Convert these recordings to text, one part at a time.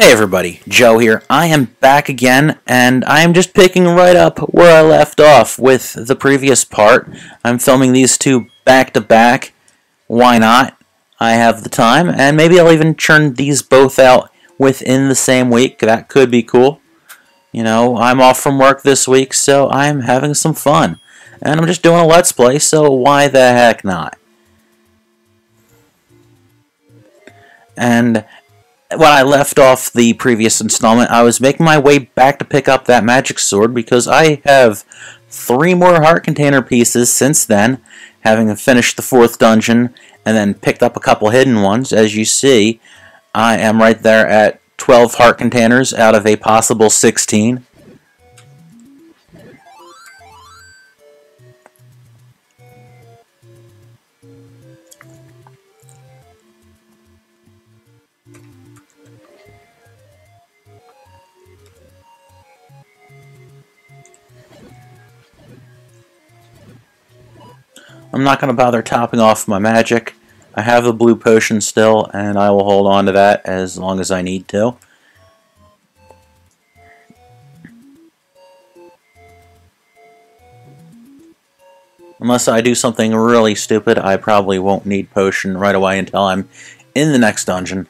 Hey everybody, Joe here. I am back again, and I am just picking right up where I left off with the previous part. I'm filming these two back to back. Why not? I have the time, and maybe I'll even churn these both out within the same week. That could be cool. You know, I'm off from work this week, so I'm having some fun. And I'm just doing a Let's Play, so why the heck not? And when I left off the previous installment, I was making my way back to pick up that magic sword because I have 3 more heart container pieces since then, having finished the 4th dungeon and then picked up a couple hidden ones. As you see, I am right there at 12 heart containers out of a possible 16. I'm not going to bother topping off my magic. I have the blue potion still, and I will hold on to that as long as I need to. Unless I do something really stupid, I probably won't need potion right away until I'm in the next dungeon.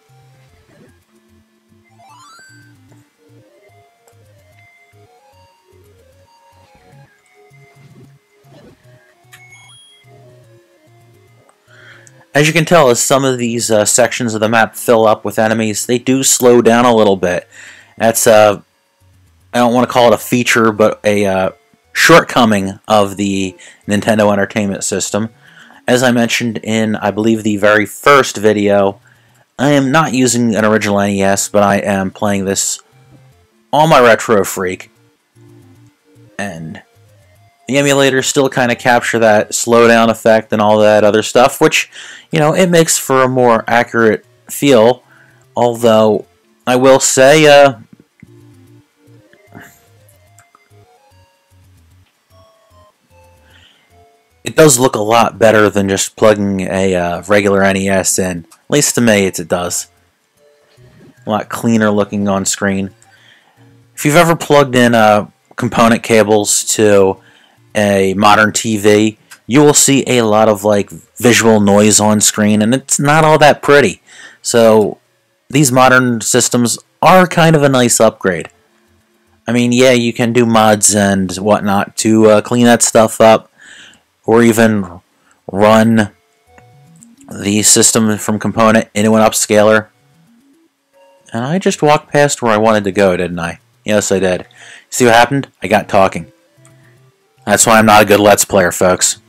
As you can tell, as some of these sections of the map fill up with enemies, they do slow down a little bit. That's, I don't want to call it a feature, but a shortcoming of the Nintendo Entertainment System. As I mentioned in, I believe, the very first video, I am not using an original NES, but I am playing this on my Retro Freak. And the emulators still kind of capture that slowdown effect and all that other stuff, which, you know, it makes for a more accurate feel. Although, I will say, it does look a lot better than just plugging a regular NES in. At least to me, it does. A lot cleaner looking on screen. If you've ever plugged in component cables to a modern TV, you will see a lot of like visual noise on screen, and it's not all that pretty. So these modern systems are kind of a nice upgrade. I mean, yeah, you can do mods and whatnot to clean that stuff up, or even run the system from component into an upscaler. And I just walked past where I wanted to go, didn't I? Yes, I did. See what happened? I got talking. That's why I'm not a good Let's Player, folks.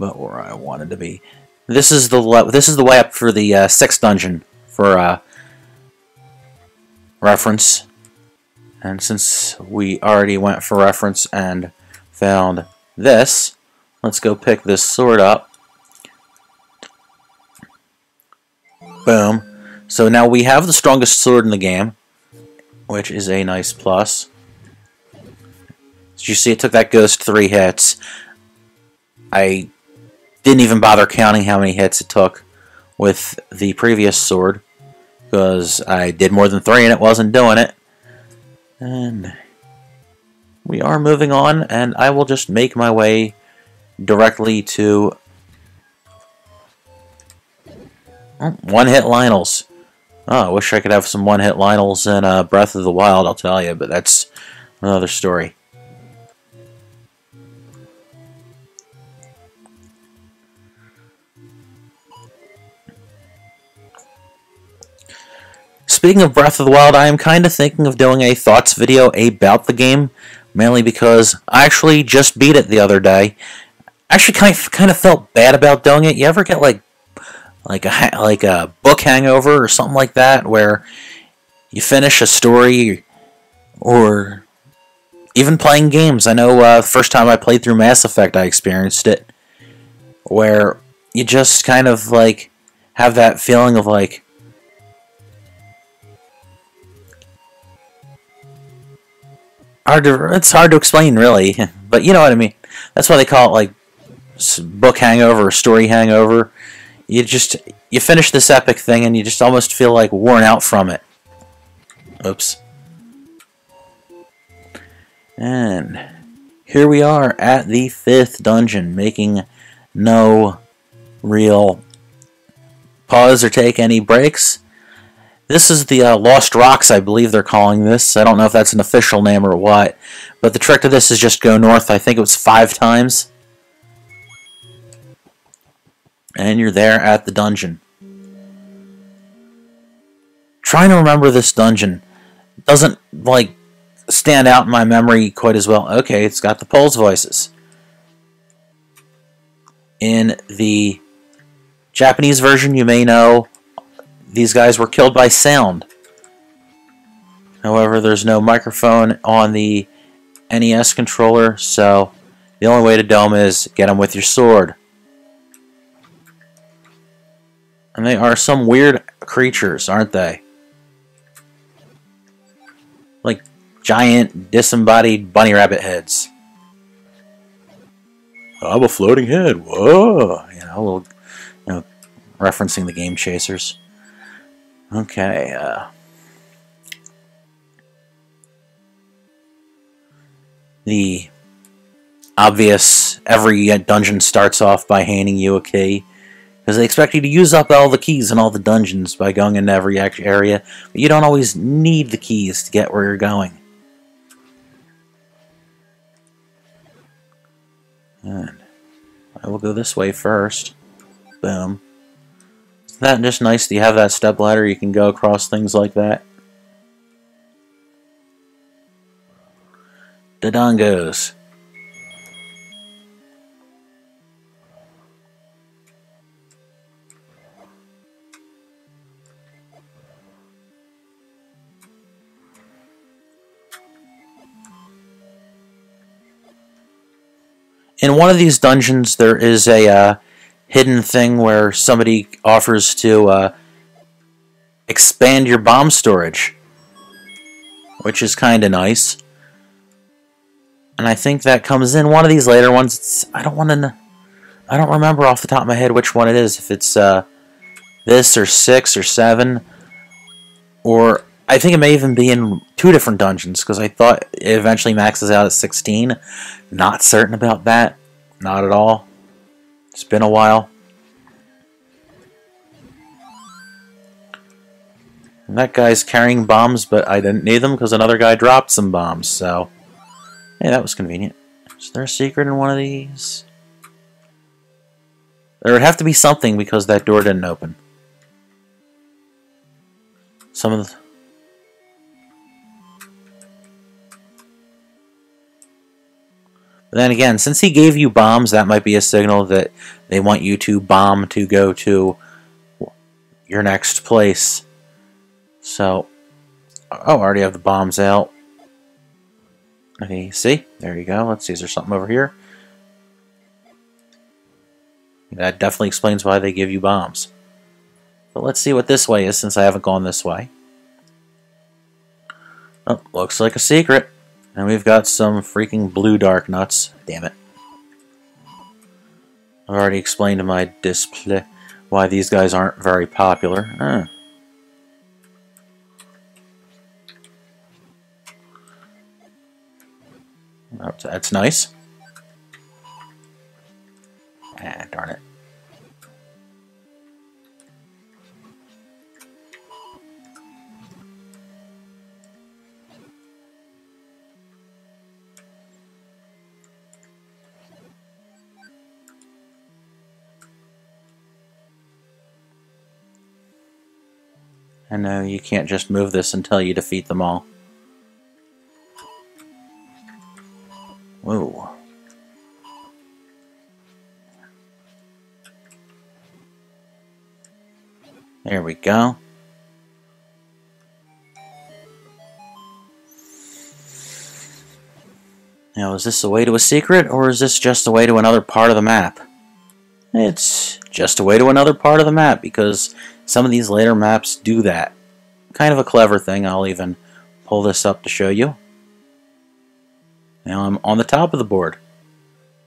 But where I wanted to be. This is the way up for the 6th dungeon for reference. And since we already went for reference and found this, let's go pick this sword up. Boom. So now we have the strongest sword in the game, which is a nice plus. As you see, it took that ghost 3 hits. I didn't even bother counting how many hits it took with the previous sword, because I did more than 3 and it wasn't doing it. And we are moving on, and I will just make my way directly to one-hit Lionels. Oh, I wish I could have some one-hit Lionels in Breath of the Wild, I'll tell you, but that's another story. Speaking of Breath of the Wild, I am kind of thinking of doing a thoughts video about the game, mainly because I actually just beat it the other day. Actually, kind of felt bad about doing it. You ever get like a book hangover or something like that, where you finish a story, or even playing games? I know the first time I played through Mass Effect, I experienced it, where you just kind of like have that feeling of like, it's hard to explain, really, but you know what I mean. That's why they call it like book hangover or story hangover. you finish this epic thing and you just almost feel like worn out from it. Oops. And here we are at the 5th dungeon, making no real pause or take any breaks. This is the Lost Rocks, I believe they're calling this. I don't know if that's an official name or what, but the trick to this is just go north. I think it was 5 times. And you're there at the dungeon. Trying to remember this dungeon doesn't, like, stand out in my memory quite as well. Okay, it's got the Pols voices. In the Japanese version, you may know these guys were killed by sound. However, there's no microphone on the NES controller, so the only way to do them is get them with your sword. And they are some weird creatures, aren't they? Like giant, disembodied bunny rabbit heads. I'm a floating head. Whoa! You know, a little, referencing the Game Chasers. Okay. The obvious, every dungeon starts off by handing you a key, because they expect you to use up all the keys in all the dungeons by going into every area, but you don't always need the keys to get where you're going. And I will go this way first. Boom. Isn't that just nice that you have that step ladder, you can go across things like that? Dodongos. In one of these dungeons, there is a hidden thing where somebody offers to expand your bomb storage, which is kind of nice. And I think that comes in one of these later ones. I don't remember off the top of my head which one it is. If it's this or 6 or 7, or I think it may even be in 2 different dungeons, because I thought it eventually maxes out at 16. Not certain about that. Not at all. It's been a while. And that guy's carrying bombs, but I didn't need them because another guy dropped some bombs, so hey, that was convenient. Is there a secret in one of these? There would have to be something because that door didn't open. Some of the... But then again, since he gave you bombs, that might be a signal that they want you to bomb to go to your next place. So, oh, I already have the bombs out. Okay, see? There you go. Let's see, is there something over here? That definitely explains why they give you bombs. But let's see what this way is, since I haven't gone this way. Oh, looks like a secret. And we've got some freaking blue dark nuts. Damn it. I've already explained in my display why these guys aren't very popular. Oh, that's nice. Ah, darn it. I know you can't just move this until you defeat them all. Whoa. There we go. Now, is this a way to a secret, or is this just a way to another part of the map? It's just a way to another part of the map, because some of these later maps do that. Kind of a clever thing. I'll even pull this up to show you. Now I'm on the top of the board.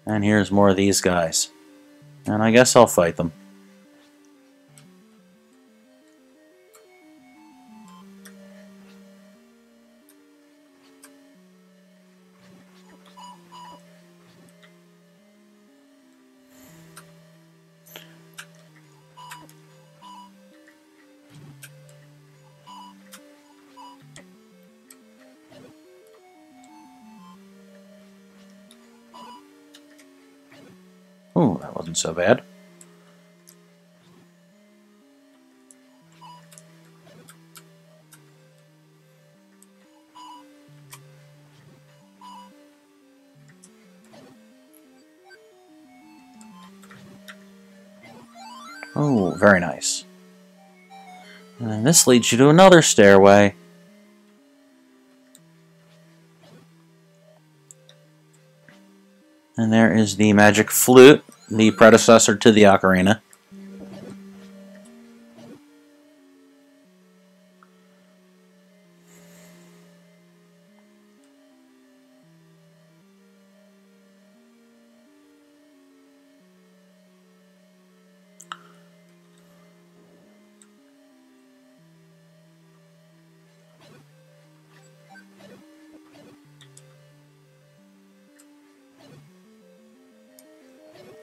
And here's more of these guys. And I guess I'll fight them. wasn't so bad. Oh, very nice. And this leads you to another stairway. And there is the magic flute, the predecessor to the ocarina.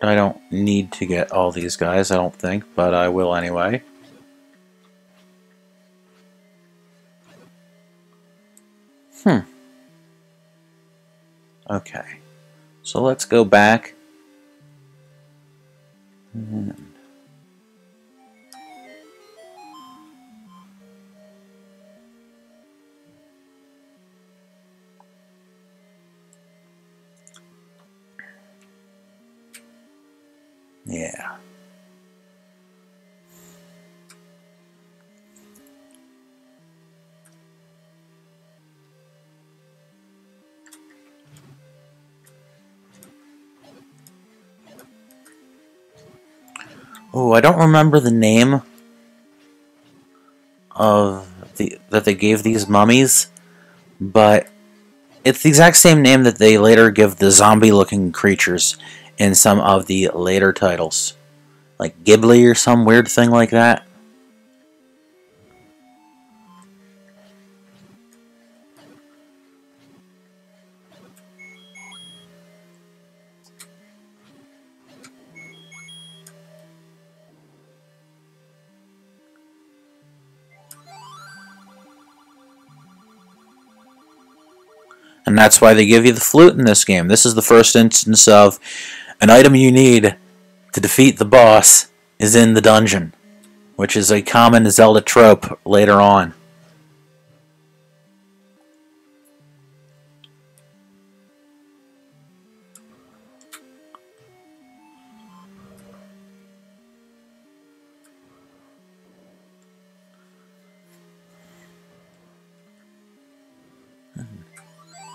I don't need to get all these guys, I don't think, but I will anyway. Okay. So let's go back. Yeah. Oh, I don't remember the name of that they gave these mummies, but it's the exact same name that they later give the zombie-looking creatures in some of the later titles. Like Ghibli or some weird thing like that. And that's why they give you the flute in this game. This is the first instance of an item you need to defeat the boss is in the dungeon, which is a common Zelda trope later on.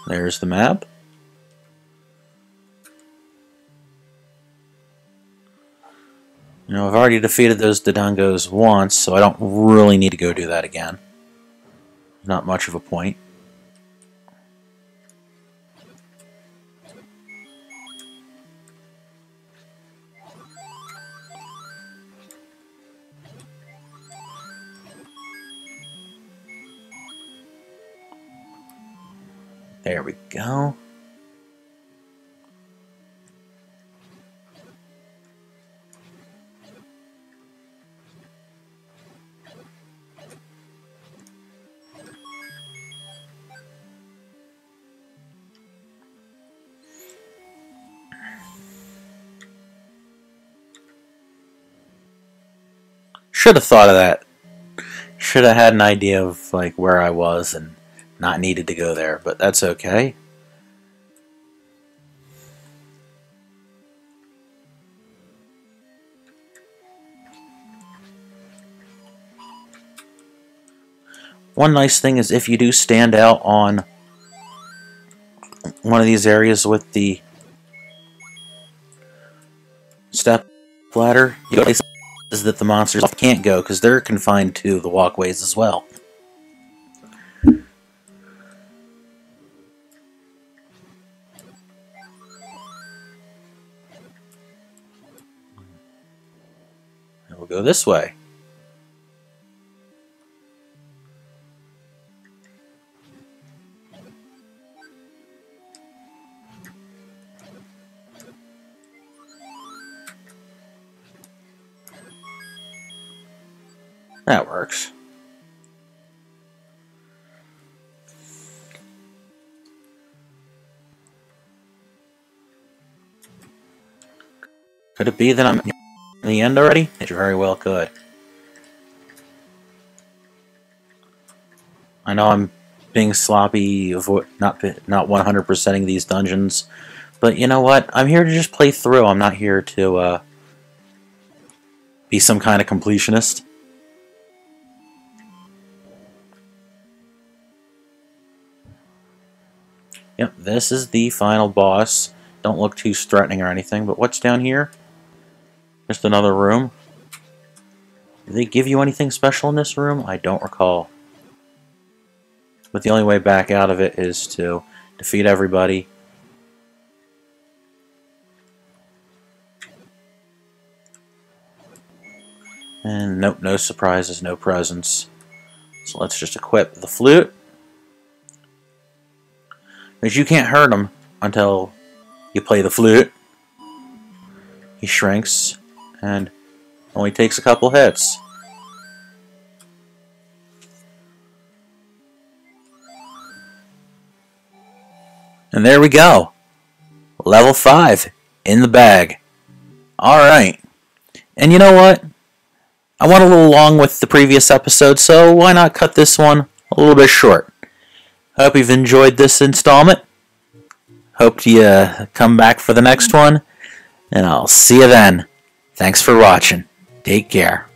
There's the map. You know, I've already defeated those Dodongos once, so I don't really need to go do that again. Not much of a point. There we go. Should have thought of that. Should have had an idea of like where I was and not needed to go there, but that's okay. One nice thing is if you do stand out on one of these areas with the step ladder, you go places that the monsters can't go because they're confined to the walkways as well. And we'll go this way. That works. Could it be that I'm in the end already? It very well could. I know I'm being sloppy, not 100%ing these dungeons, but you know what? I'm here to just play through. I'm not here to be some kind of completionist. Yep, this is the final boss. Don't look too threatening or anything, but what's down here? Just another room. Did they give you anything special in this room? I don't recall. But the only way back out of it is to defeat everybody. And nope, no surprises, no presents. So let's just equip the flute. Because you can't hurt him until you play the flute. He shrinks and only takes a couple hits. And there we go. Level 5 in the bag. Alright. And you know what? I went a little long with the previous episode, so why not cut this one a little bit short? Hope you've enjoyed this installment. Hope you come back for the next one. And I'll see you then. Thanks for watching. Take care.